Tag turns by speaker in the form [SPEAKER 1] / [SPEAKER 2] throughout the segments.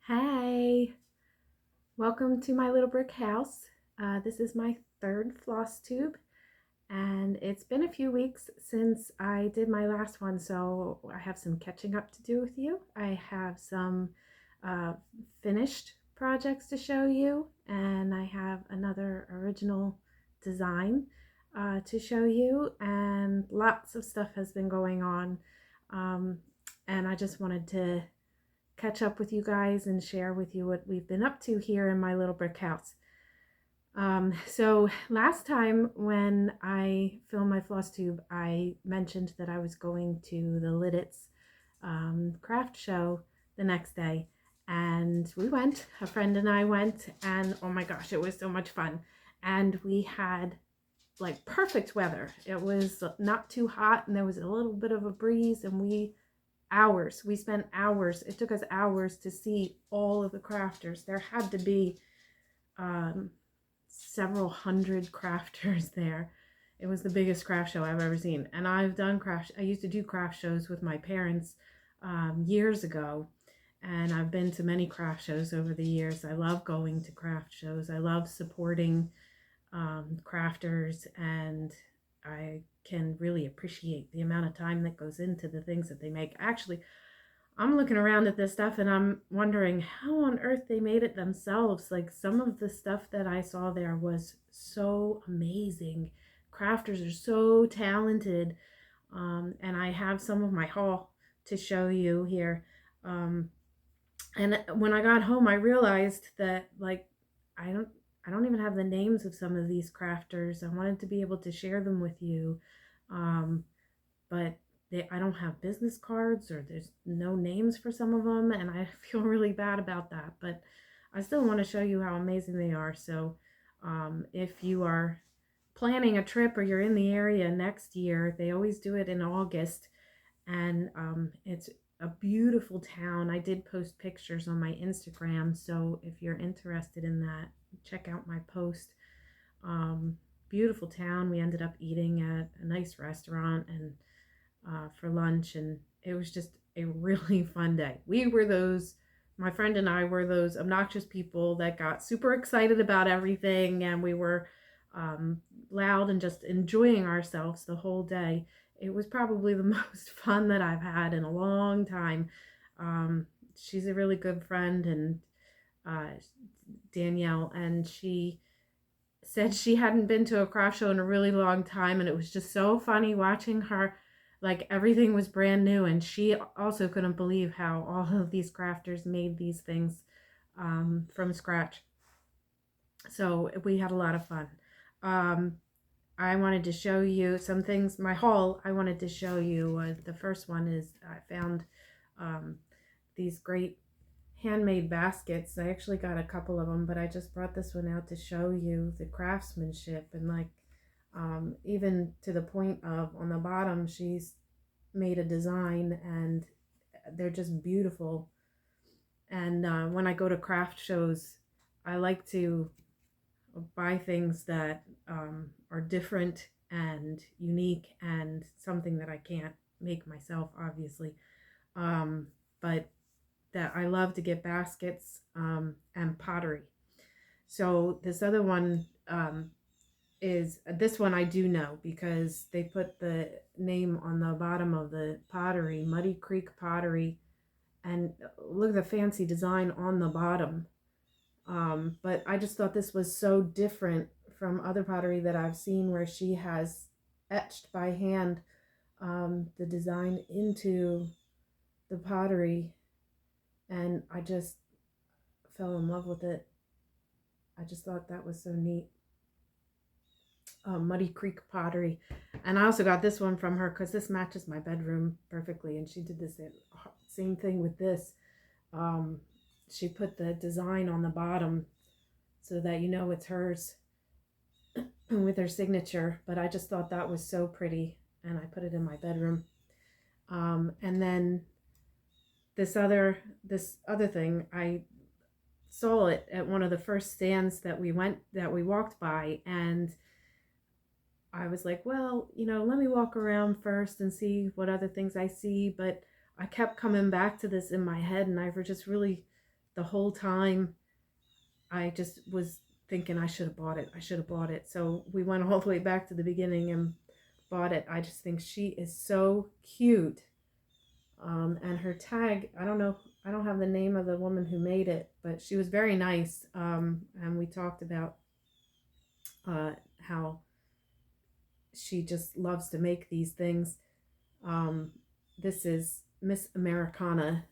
[SPEAKER 1] Hey, welcome to my little brick house. This is my third floss tube, and it's been a few weeks since I did my last one, so I have some catching up to do with you. I have some uh, finished projects to show you, and I have another original design to show you, and lots of stuff has been going on, um, and I just wanted to catch up with you guys and share with you what we've been up to here in my little brick house. So last time when I filmed my floss tube, I mentioned that I was going to the Lidditz craft show the next day, and we went. A friend and I went, and oh my gosh, it was so much fun. And we had like perfect weather. It was not too hot, and there was a little bit of a breeze, and we spent hours. It took us hours to see all of the crafters. There had to be several hundred crafters there. It was the biggest craft show I've ever seen. And I used to do craft shows with my parents years ago, and I've been to many craft shows over the years. I love going to craft shows. I love supporting crafters, and I can really appreciate the amount of time that goes into the things that they make. Actually, I'm looking around at this stuff and I'm wondering how on earth they made it themselves. Like, some of the stuff that I saw there was so amazing. Crafters are so talented. And I have some of my haul to show you here. And when I got home, I realized that, like, I don't even have the names of some of these crafters. I wanted to be able to share them with you, but I don't have business cards, or there's no names for some of them, and I feel really bad about that. But I still want to show you how amazing they are. So if you are planning a trip or you're in the area next year, they always do it in August, and it's a beautiful town. I did post pictures on my Instagram, so if you're interested in that, check out my post. Beautiful town. We ended up eating at a nice restaurant and for lunch, and it was just a really fun day. My friend and I were those obnoxious people that got super excited about everything, and we were loud and just enjoying ourselves the whole day. It was probably the most fun that I've had in a long time. She's a really good friend, and Danielle, and she said she hadn't been to a craft show in a really long time, and it was just so funny watching her. Like, everything was brand new, and she also couldn't believe how all of these crafters made these things from scratch. So we had a lot of fun. I wanted to show you some things. My haul, I wanted to show you. The first one is I found these great handmade baskets. I actually got a couple of them, but I just brought this one out to show you the craftsmanship, and like even to the point of, on the bottom, she's made a design, and they're just beautiful. And when I go to craft shows, I like to buy things that are different and unique, and something that I can't make myself, obviously. But that I love to get baskets and pottery. So this other one is, this one I do know because they put the name on the bottom of the pottery, Muddy Creek Pottery, and look at the fancy design on the bottom. But I just thought this was so different from other pottery that I've seen, where she has etched by hand the design into the pottery, and I just fell in love with it. I just thought that was so neat. Muddy Creek Pottery. And I also got this one from her because this matches my bedroom perfectly, and she did this same thing with this. She put the design on the bottom so that you know it's hers with her signature, but I just thought that was so pretty, and I put it in my bedroom. And then this other thing, I saw it at one of the first stands that we walked by, and I was like, well, let me walk around first and see what other things I see. But I kept coming back to this in my head, and I just really the whole time I just was thinking I should have bought it. I should have bought it. So we went all the way back to the beginning and bought it. I just think she is so cute. And her tag, I don't know, I don't have the name of the woman who made it, but she was very nice. And we talked about how she just loves to make these things. This is Miss Americana,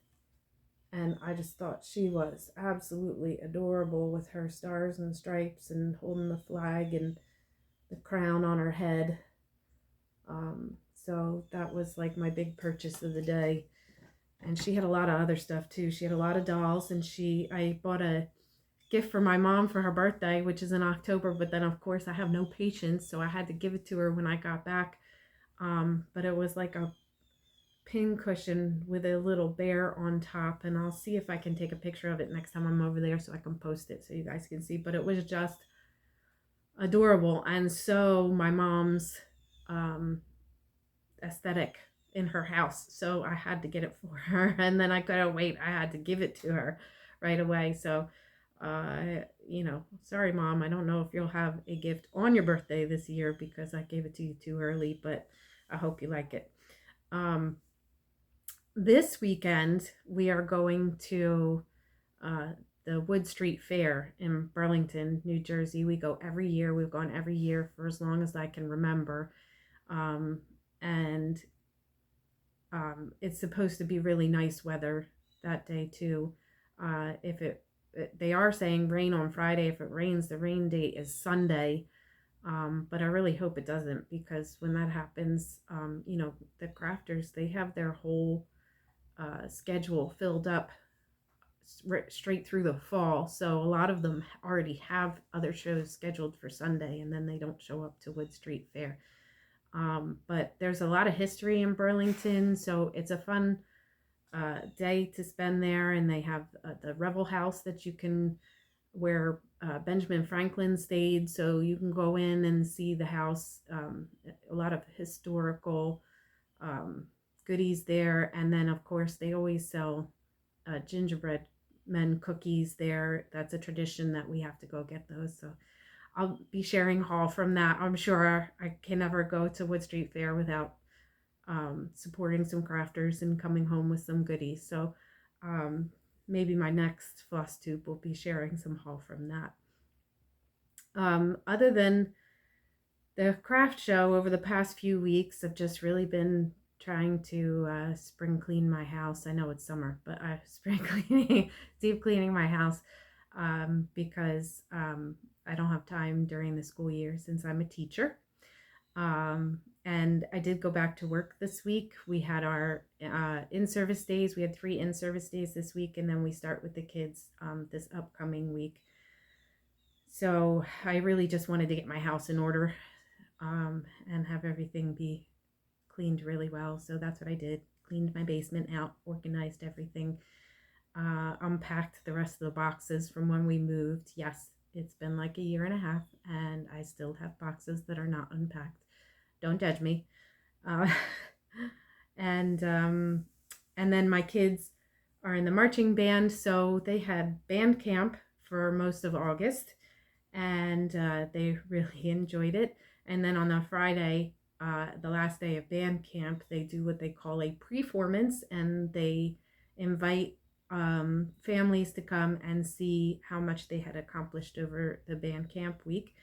[SPEAKER 1] and I just thought she was absolutely adorable with her stars and stripes and holding the flag and the crown on her head. So that was like my big purchase of the day. And she had a lot of other stuff too. She had a lot of dolls, and I bought a gift for my mom for her birthday, which is in October, but then of course I have no patience, so I had to give it to her when I got back. But it was like a pin cushion with a little bear on top, and I'll see if I can take a picture of it next time I'm over there so I can post it so you guys can see. But it was just adorable, and so my mom's aesthetic in her house, so I had to get it for her, and then I couldn't wait. I had to give it to her right away. So sorry mom, I don't know if you'll have a gift on your birthday this year because I gave it to you too early, but I hope you like it. This weekend we are going to the Wood Street Fair in Burlington, New Jersey. We go every year. We've gone every year for as long as I can remember. And it's supposed to be really nice weather that day too. They are saying rain on Friday. If it rains, the rain date is Sunday. But I really hope it doesn't, because when that happens, the crafters, they have their whole schedule filled up straight through the fall. So a lot of them already have other shows scheduled for Sunday, and then they don't show up to Wood Street Fair. But there's a lot of history in Burlington, so it's a fun day to spend there. And they have the Revel House that you can, where Benjamin Franklin stayed, so you can go in and see the house. A lot of historical goodies there. And then of course they always sell gingerbread men cookies there. That's a tradition that we have to go get those. So I'll be sharing haul from that. I'm sure I can never go to Wood Street Fair without supporting some crafters and coming home with some goodies. So maybe my next Flosstube will be sharing some haul from that. Other than the craft show, over the past few weeks, I've just really been trying to spring clean my house. I know it's summer, but I'm deep cleaning my house because I don't have time during the school year since I'm a teacher. And I did go back to work this week. We had our in-service days. We had 3 in-service days this week, and then we start with the kids this upcoming week. So I really just wanted to get my house in order and have everything be cleaned really well. So that's what I did. Cleaned my basement out, organized everything, unpacked the rest of the boxes from when we moved. Yes, it's been like a year and a half, and I still have boxes that are not unpacked. Don't judge me. And then my kids are in the marching band, so they had band camp for most of August, and they really enjoyed it. And then on the Friday, the last day of band camp, they do what they call a performance, and they invite families to come and see how much they had accomplished over the band camp week.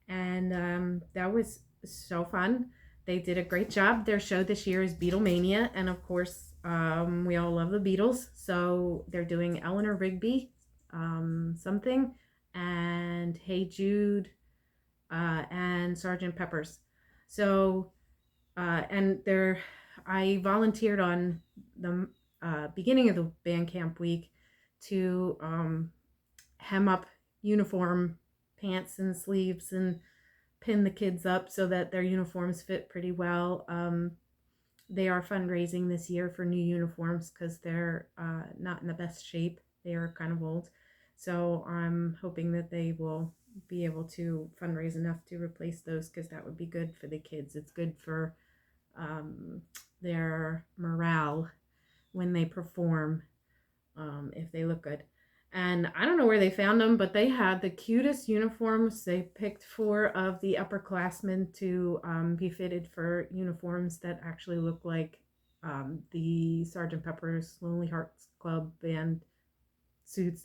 [SPEAKER 1] And that was so fun. They did a great job. Their show this year is Beatlemania, and of course we all love the Beatles, so they're doing Eleanor Rigby something, and Hey Jude, and Sgt. Pepper's. So I volunteered on the beginning of the band camp week to hem up uniform pants and sleeves and pin the kids up so that their uniforms fit pretty well. They are fundraising this year for new uniforms because they're not in the best shape. They are kind of old. So I'm hoping that they will be able to fundraise enough to replace those, because that would be good for the kids. It's good for their morale when they perform, if they look good. And I don't know where they found them, but they had the cutest uniforms. They picked 4 of the upperclassmen to be fitted for uniforms that actually look like the Sergeant Pepper's Lonely Hearts Club Band suits.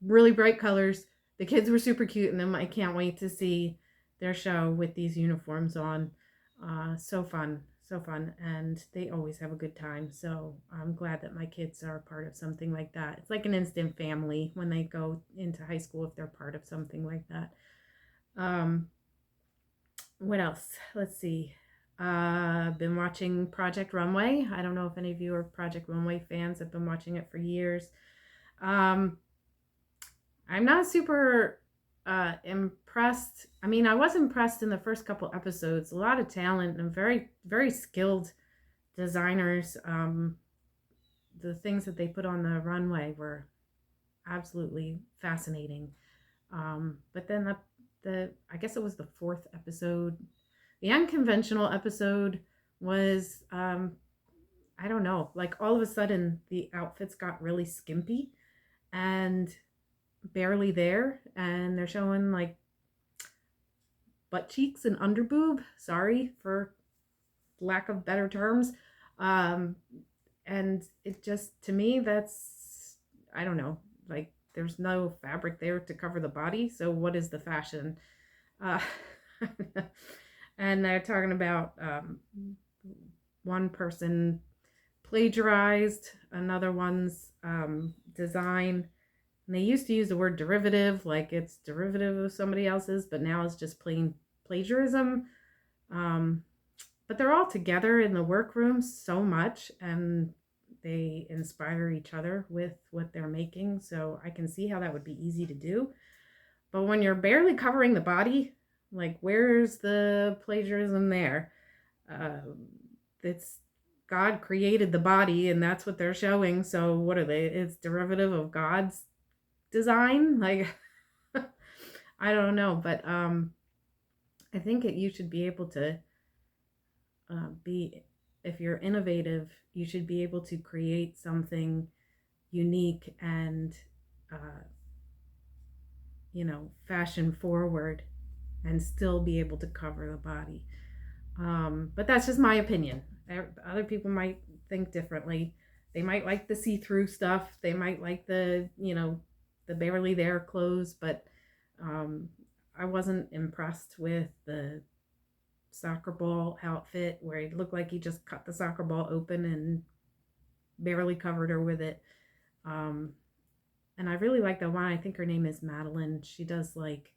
[SPEAKER 1] Really bright colors. The kids were super cute in them. I can't wait to see their show with these uniforms on. So fun, so fun. And they always have a good time. So I'm glad that my kids are part of something like that. It's like an instant family when they go into high school if they're part of something like that. What else? Let's see. I've been watching Project Runway. I don't know if any of you are Project Runway fans. I've been watching it for years. I'm not super impressed. I mean, I was impressed in the first couple episodes. A lot of talent and very, very skilled designers. The things that they put on the runway were absolutely fascinating. But then I guess it was the 4th episode. The unconventional episode was, I don't know, like all of a sudden the outfits got really skimpy and barely there, and they're showing like butt cheeks and underboob. Sorry for lack of better terms. And it just, to me, that's, I don't know, like there's no fabric there to cover the body. So what is the fashion? And they're talking about one person plagiarized another one's design. And they used to use the word derivative, like it's derivative of somebody else's, but now it's just plain plagiarism. But they're all together in the workroom so much, and they inspire each other with what they're making. So I can see how that would be easy to do. But when you're barely covering the body, like where's the plagiarism there? It's God created the body, and that's what they're showing. So what are they? It's derivative of God's design. Like I don't know, but I think you should be able to if you're innovative, you should be able to create something unique and fashion forward and still be able to cover the body. But that's just my opinion. Other people might think differently. They might like the see-through stuff. They might like the barely there clothes, but I wasn't impressed with the soccer ball outfit where it looked like he just cut the soccer ball open and barely covered her with it. And I really like the one. I think her name is Madeline. She does like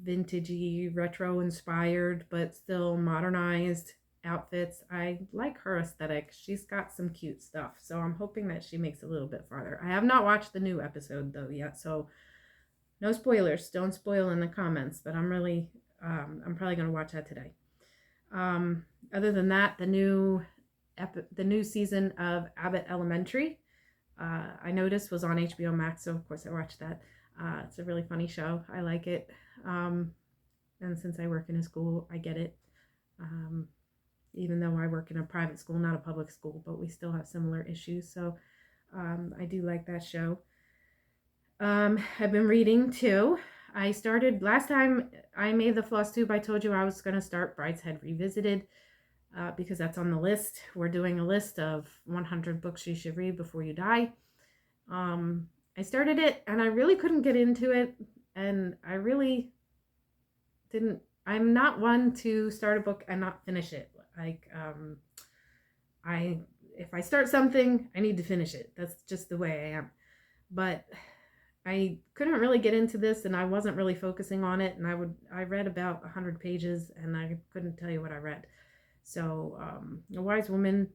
[SPEAKER 1] vintagey, retro inspired, but still modernized outfits. I like her aesthetic. She's got some cute stuff. So I'm hoping that she makes a little bit farther. I have not watched the new episode though yet. So no spoilers. Don't spoil in the comments, but I'm probably going to watch that today. Other than that, the new season of Abbott Elementary, I noticed was on HBO Max, so of course I watched that. It's a really funny show. I like it. And since I work in a school, I get it. Even though I work in a private school, not a public school, but we still have similar issues. So I do like that show. I've been reading too. I started last time I made the Flosstube. I told you I was going to start Brideshead Revisited because that's on the list. We're doing a list of 100 books you should read before you die. I started it and I really couldn't get into it, and I really didn't. I'm not one to start a book and not finish it. Like if I start something, I need to finish it. That's just the way I am. But I couldn't really get into this, and I wasn't really focusing on it, and I read about 100 pages and I couldn't tell you what I read. So a wise woman,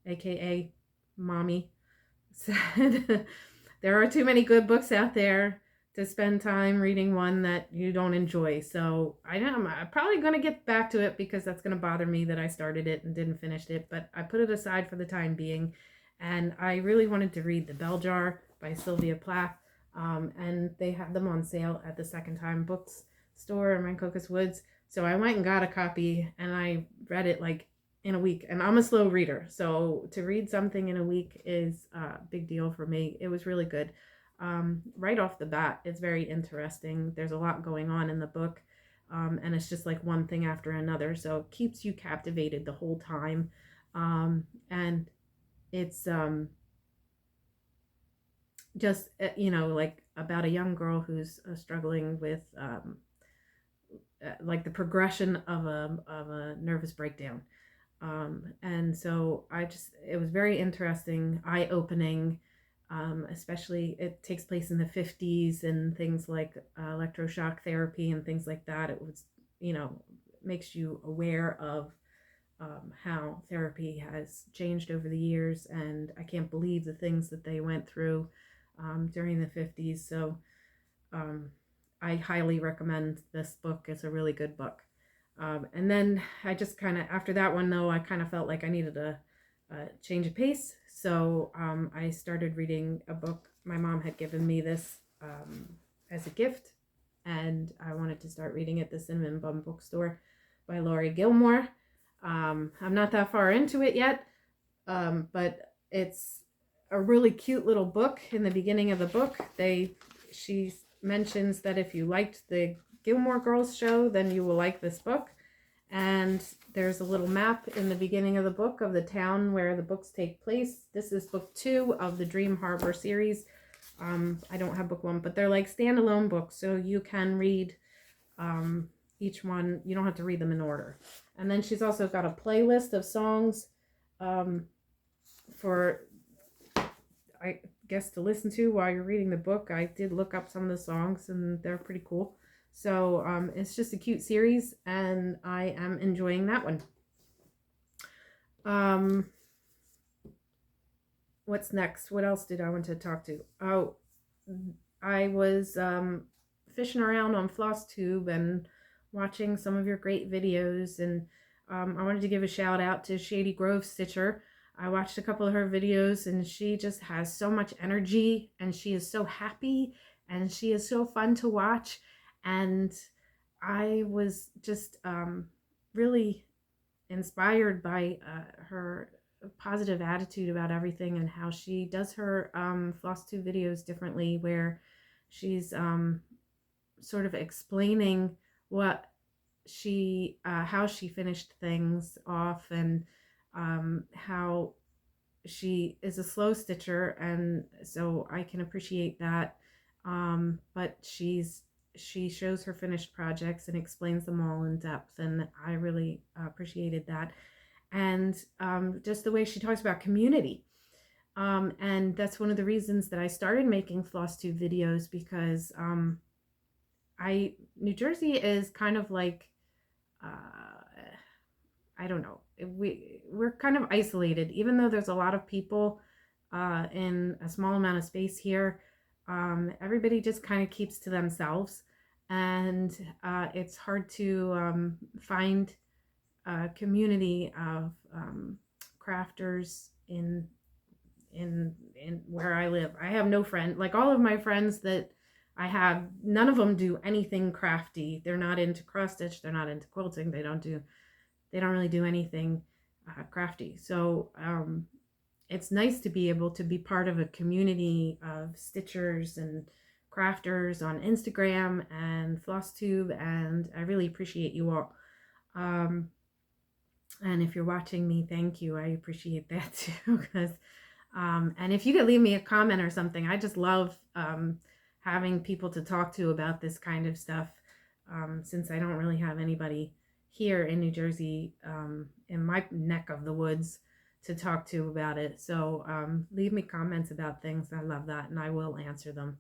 [SPEAKER 1] aka Mommy, said there are too many good books out there to spend time reading one that you don't enjoy. So I'm probably going to get back to it because that's going to bother me that I started it and didn't finish it, but I put it aside for the time being. And I really wanted to read The Bell Jar by Sylvia Plath. And they had them on sale at the Second Time Books store in Rancocas Woods. So I went and got a copy and I read it like in a week, and I'm a slow reader, so to read something in a week is a big deal for me. It was really good. Right off the bat, it's very interesting. There's a lot going on in the book, and it's just like one thing after another, so it keeps you captivated the whole time. And it's just like about a young girl who's struggling with like the progression of a nervous breakdown. And so it was very interesting, eye-opening. Especially it takes place in the 50s, and things like electroshock therapy and things like that. It was, makes you aware of how therapy has changed over the years, and I can't believe the things that they went through during the 50s. So I highly recommend this book. It's a really good book. And then I just kind of, after that one though, I kind of felt like I needed a change of pace. So I started reading a book. My mom had given me this as a gift, and I wanted to start reading it, The Cinnamon Bun Bookstore by Laurie Gilmore. I'm not that far into it yet, but it's a really cute little book. In the beginning of the book, she mentions that if you liked the Gilmore Girls show, then you will like this book. And there's a little map in the beginning of the book of the town where the books take place. This is book 2 of the Dream Harbor series. I don't have book 1, but they're like standalone books, so you can read each one. You don't have to read them in order. And then she's also got a playlist of songs for, I guess, to listen to while you're reading the book. I did look up some of the songs, and they're pretty cool. So it's just a cute series, and I am enjoying that one. What's next? What else did I want to talk to? Oh, I was fishing around on Flosstube and watching some of your great videos, and I wanted to give a shout out to Shady Grove Stitcher. I watched a couple of her videos, and she just has so much energy, and she is so happy, and she is so fun to watch. And I was just really inspired by her positive attitude about everything, and how she does her Flosstube videos differently, where she's sort of explaining what how she finished things off, and how she is a slow stitcher, and so I can appreciate that. But she shows her finished projects and explains them all in depth, and I really appreciated that. And just the way she talks about community. And that's one of the reasons that I started making Flosstube videos, because New Jersey is kind of like, I don't know, we're kind of isolated, even though there's a lot of people in a small amount of space here. Everybody just kind of keeps to themselves, and it's hard to find a community of crafters in where I live. I have no friend. Like, all of my friends that I have, none of them do anything crafty. They're not into cross stitch. They're not into quilting. They don't really do anything crafty. So it's nice to be able to be part of a community of stitchers and crafters on Instagram and Flosstube, and I really appreciate you all. And if you're watching me, thank you. I appreciate that too. Because and if you could leave me a comment or something, I just love having people to talk to about this kind of stuff, since I don't really have anybody here in New Jersey, in my neck of the woods, to talk to about it. So leave me comments about things. I love that, and I will answer them.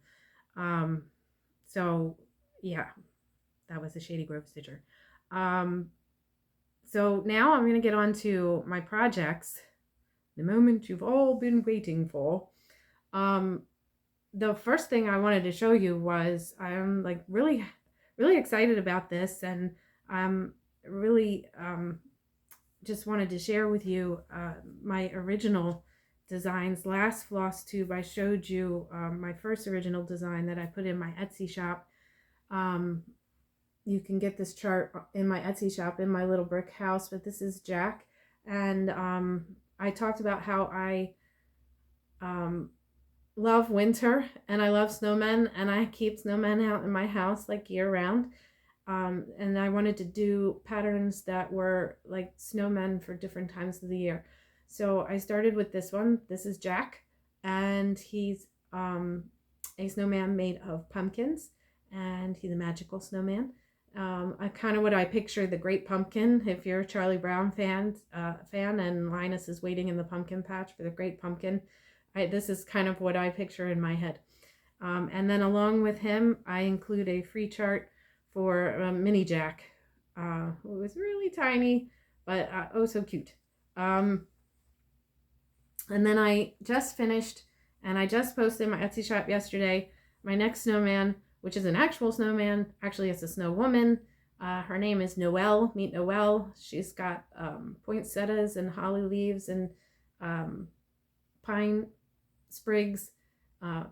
[SPEAKER 1] So yeah, that was a Shady Grove Stitcher. So now I'm going to get on to my projects, the moment you've all been waiting for. The first thing I wanted to show you was, I'm like really excited about this, and I'm really just wanted to share with you my original designs. Last Flosstube, I showed you my first original design that I put in my Etsy shop. You can get this chart in my Etsy shop, in my little brick house, but this is Jack, And I talked about how I um, love winter and I love snowmen, and I keep snowmen out in my house like year round. And I wanted to do patterns that were like snowmen for different times of the year. So I started with this one. This is Jack, and he's a snowman made of pumpkins, and he's a magical snowman. I kind of what I picture the Great Pumpkin. If you're a Charlie Brown fan, and Linus is waiting in the pumpkin patch for the Great Pumpkin, this is kind of what I picture in my head. And then along with him, I include a free chart for Mini Jack, who was really tiny, but oh so cute. And then I just finished, and I just posted my Etsy shop yesterday, my next snowman, which is an actual snowman. Actually, it's a snow woman. Her name is Noelle. Meet Noelle. She's got poinsettias and holly leaves and pine sprigs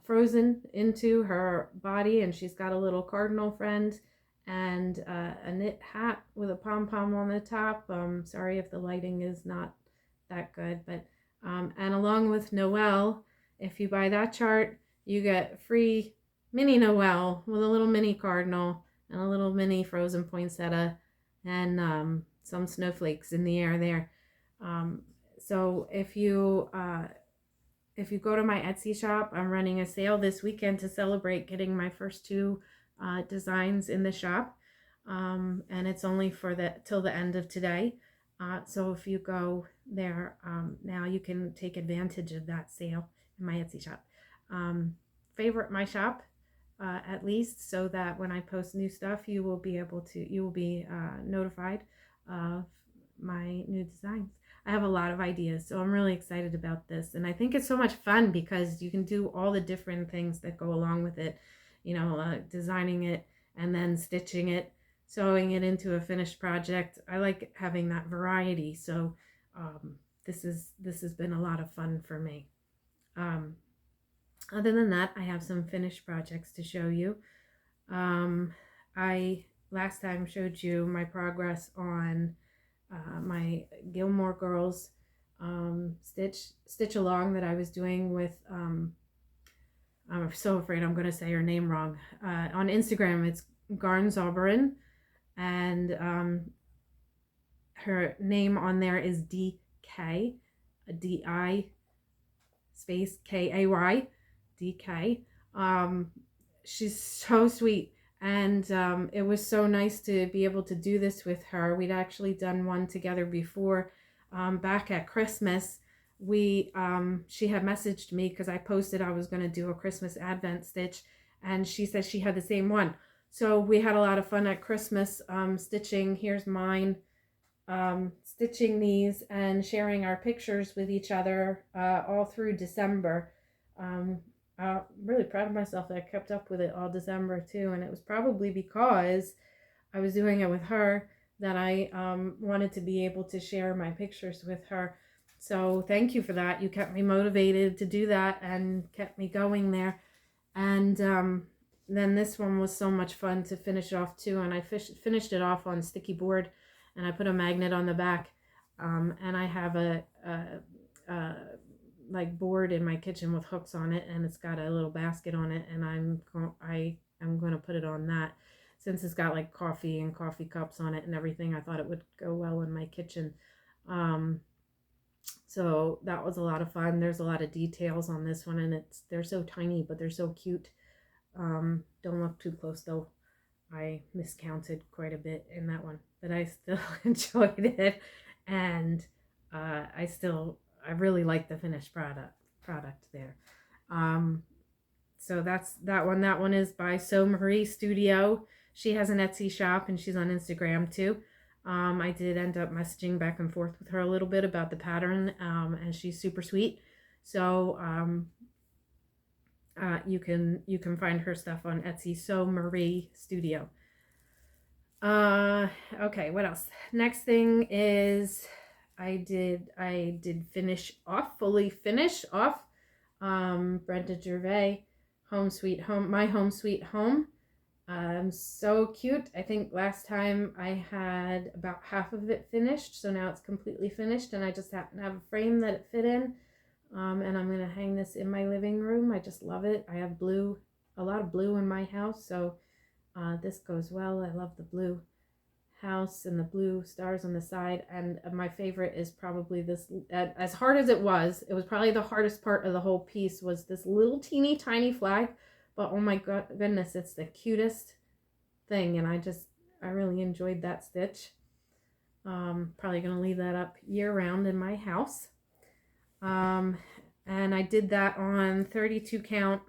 [SPEAKER 1] frozen into her body, and she's got a little cardinal friend and a knit hat with a pom-pom on the top. Sorry if the lighting is not that good, but and along with Noelle, if you buy that chart, you get free mini Noelle with a little mini cardinal and a little mini frozen poinsettia and some snowflakes in the air there. So if you go to my Etsy shop, I'm running a sale this weekend to celebrate getting my first two designs in the shop, and it's only for till the end of today. So if you go there now, you can take advantage of that sale in my Etsy shop. Favorite my shop at least, so that when I post new stuff, you will be notified of my new designs. I have a lot of ideas, so I'm really excited about this, and I think it's so much fun because you can do all the different things that go along with it, designing it and then stitching it, sewing it into a finished project. I like having that variety, so this has been a lot of fun for me. Other than that, I have some finished projects to show you. I last time showed you my progress on my Gilmore Girls stitch along that I was doing with I'm so afraid I'm going to say her name wrong. On Instagram it's Garns Auburn, and her name on there is DK, DI space KAY, DK. She's so sweet, and it was so nice to be able to do this with her. We'd actually done one together before, back at Christmas. She had messaged me because I posted I was going to do a Christmas Advent stitch, and she said she had the same one. So we had a lot of fun at Christmas stitching. Here's mine, stitching these and sharing our pictures with each other all through December. I'm really proud of myself that I kept up with it all December too, and it was probably because I was doing it with her that I wanted to be able to share my pictures with her. So thank you for that. You kept me motivated to do that and kept me going there. And then this one was so much fun to finish off too, and I finished it off on sticky board, and I put a magnet on the back, and I have a like board in my kitchen with hooks on it, and it's got a little basket on it, and I'm going to put it on that. Since it's got like coffee and coffee cups on it and everything, I thought it would go well in my kitchen. So that was a lot of fun. There's a lot of details on this one, and they're so tiny, but they're so cute. Don't look too close though. I miscounted quite a bit in that one, but I still enjoyed it, and I really like the finished product there. So that's that one. That one is by So Marie Studio. She has an Etsy shop, and she's on Instagram too. I did end up messaging back and forth with her a little bit about the pattern, and she's super sweet. So you can find her stuff on Etsy, So Marie Studio. Okay, what else? Next thing is I did fully finish off Brenda Gervais, Home Sweet Home, My Home Sweet Home. So cute. I think last time I had about half of it finished, so now it's completely finished, and I just happen to have a frame that it fit in. And I'm gonna hang this in my living room. I just love it. I have blue, a lot of blue in my house, so this goes well. I love the blue house and the blue stars on the side. And my favorite is probably this. As hard as it was probably the hardest part of the whole piece was this little teeny tiny flag. But oh my goodness, it's the cutest thing, and I really enjoyed that stitch. Probably gonna leave that up year round in my house. And I did that on 32 count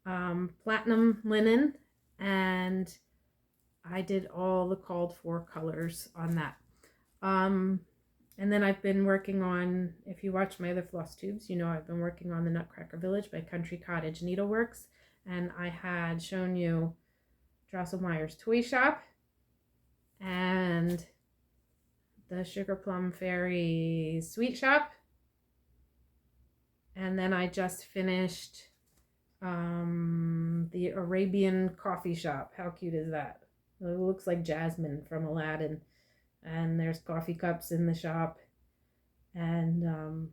[SPEAKER 1] platinum linen, and I did all the called for colors on that. And then I've been working on, if you watch my other floss tubes, you know I've been working on the Nutcracker Village by Country Cottage Needleworks, and I had shown you Drosselmeyer's Toy Shop and the Sugar Plum Fairy Sweet Shop. And then I just finished the Arabian Coffee Shop. How cute is that? It looks like Jasmine from Aladdin. And there's coffee cups in the shop. And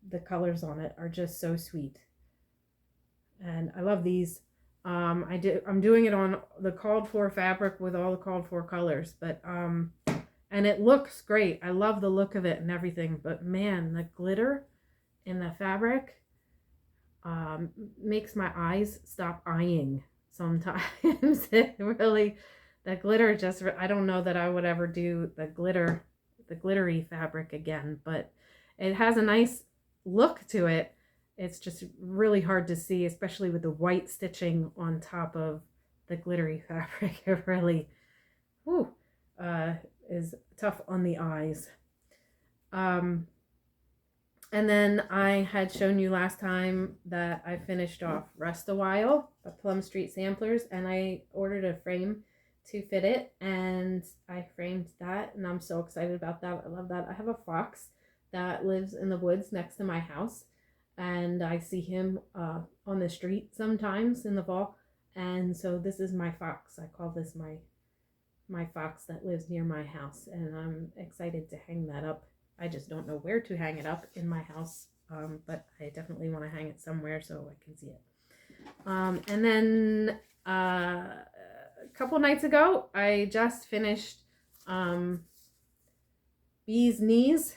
[SPEAKER 1] the colors on it are just so sweet. And I love these. I'm doing it on the called for fabric with all the called for colors. But and it looks great. I love the look of it and everything. But man, the glitter in the fabric makes my eyes stop eyeing sometimes. It really, the glitter just, I don't know that I would ever do the glittery fabric again, but it has a nice look to it. It's just really hard to see, especially with the white stitching on top of the glittery fabric. It really is tough on the eyes. And then I had shown you last time that I finished off Rest a While, the Plum Street Samplers, and I ordered a frame to fit it, and I framed that, and I'm so excited about that. I love that. I have a fox that lives in the woods next to my house, and I see him on the street sometimes in the fall, and so this is my fox. I call this my fox that lives near my house, and I'm excited to hang that up. I just don't know where to hang it up in my house, but I definitely want to hang it somewhere so I can see it. And then a couple nights ago, I just finished Bee's Knees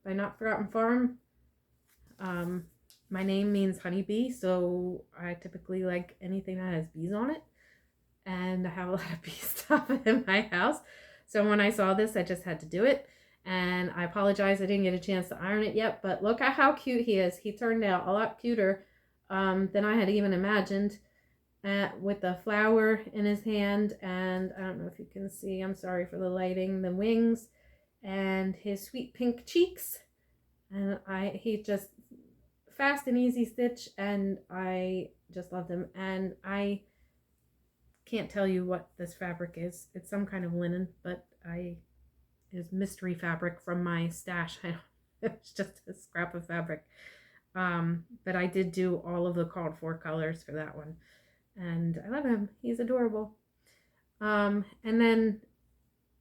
[SPEAKER 1] by Not Forgotten Farm. My name means honeybee, so I typically like anything that has bees on it. And I have a lot of bee stuff in my house. So when I saw this, I just had to do it. And I apologize I didn't get a chance to iron it yet, but look at how cute he is. He turned out a lot cuter than I had even imagined, with the flower in his hand, and I don't know if you can see, I'm sorry for the lighting, the wings and his sweet pink cheeks. And he just fast and easy stitch, and I just loved him. And I can't tell you what this fabric is. It's some kind of linen, but is mystery fabric from my stash. It's just a scrap of fabric. But I did do all of the called for colors for that one. And I love him. He's adorable. And then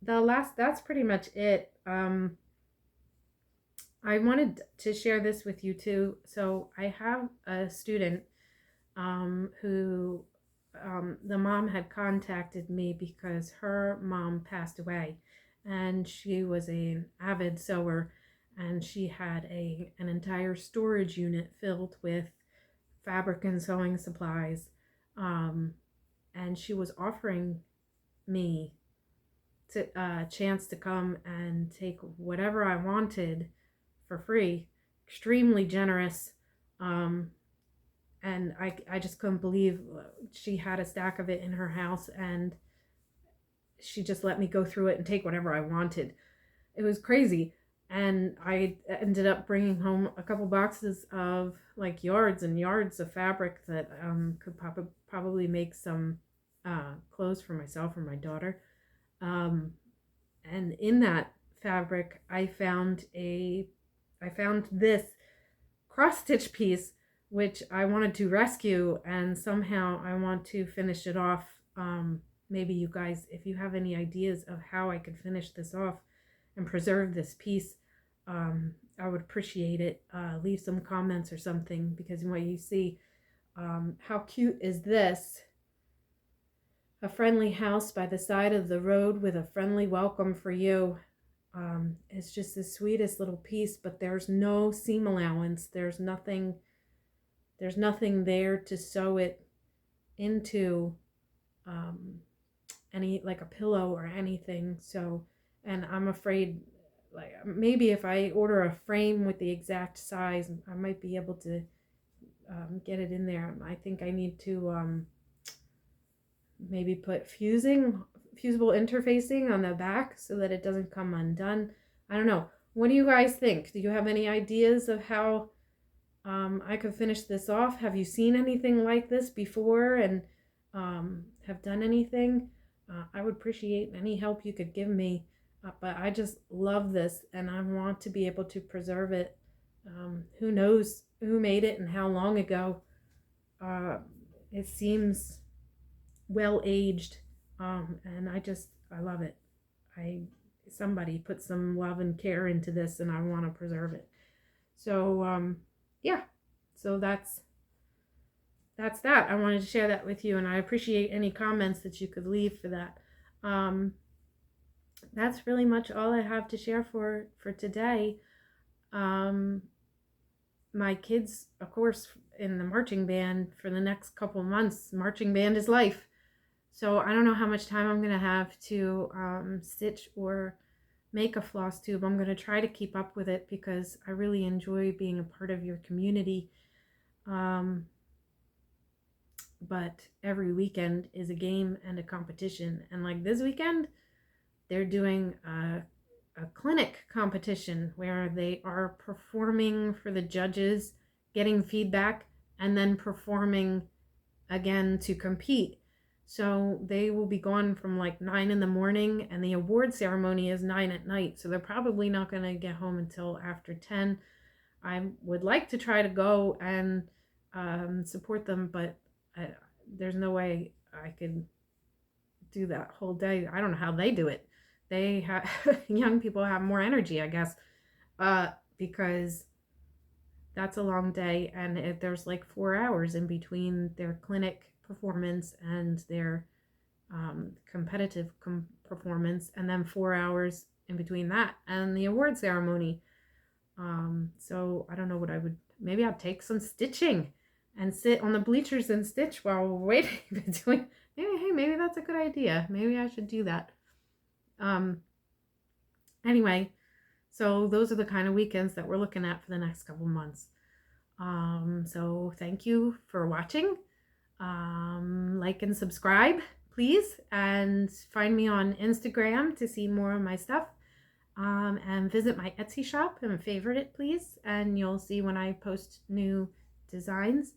[SPEAKER 1] that's pretty much it. I wanted to share this with you too. So I have a student who the mom had contacted me because her mom passed away. And she was an avid sewer, and she had an entire storage unit filled with fabric and sewing supplies. And she was offering me a chance to come and take whatever I wanted for free. Extremely generous. And I just couldn't believe she had a stack of it in her house, and she just let me go through it and take whatever I wanted. It was crazy. And I ended up bringing home a couple boxes of like yards and yards of fabric that could probably make some clothes for myself or my daughter. And in that fabric, I found this cross stitch piece, which I wanted to rescue, and somehow I want to finish it off maybe you guys, if you have any ideas of how I could finish this off and preserve this piece, I would appreciate it. Leave some comments or something, because what you see, how cute is this? A friendly house by the side of the road with a friendly welcome for you. It's just the sweetest little piece, but there's no seam allowance. There's nothing there to sew it into any, like a pillow or anything. So, and I'm afraid, like, maybe if I order a frame with the exact size, I might be able to get it in there. I think I need to maybe put fusible interfacing on the back so that it doesn't come undone. I don't know. What do you guys think? Do you have any ideas of how I could finish this off? Have you seen anything like this before and have done anything? I would appreciate any help you could give me, but I just love this and I want to be able to preserve it. Who knows who made it and how long ago. It seems well aged, and I love it. Somebody put some love and care into this and I want to preserve it. So yeah, so that's that. I wanted to share that with you, and I appreciate any comments that you could leave for that. That's really much all I have to share for today. My kids, of course, in the marching band for the next couple months. Marching band is life. So I don't know how much time I'm going to have to stitch or make a floss tube. I'm going to try to keep up with it because I really enjoy being a part of your community. But every weekend is a game and a competition. And like this weekend, they're doing a clinic competition where they are performing for the judges, getting feedback, and then performing again to compete. So they will be gone from like 9 in the morning, and the award ceremony is 9 at night. So they're probably not going to get home until after 10. I would like to try to go and support them, but there's no way I could do that whole day. I don't know how they do it. They have young people have more energy, I guess, because that's a long day, and there's like 4 hours in between their clinic performance and their competitive performance, and then 4 hours in between that and the award ceremony. So I don't know what I would. Maybe I'll take some stitching and sit on the bleachers and stitch while we're waiting between. Maybe that's a good idea. Maybe I should do that. Anyway, so those are the kind of weekends that we're looking at for the next couple months. So thank you for watching. Like and subscribe, please, and find me on Instagram to see more of my stuff. And visit my Etsy shop and favorite it, please, and you'll see when I post new designs.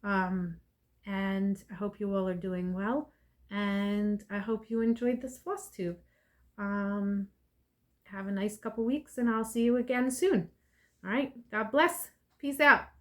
[SPEAKER 1] And I hope you all are doing well, and I hope you enjoyed this floss tube. Have a nice couple weeks, and I'll see you again soon. All right, God bless. Peace out.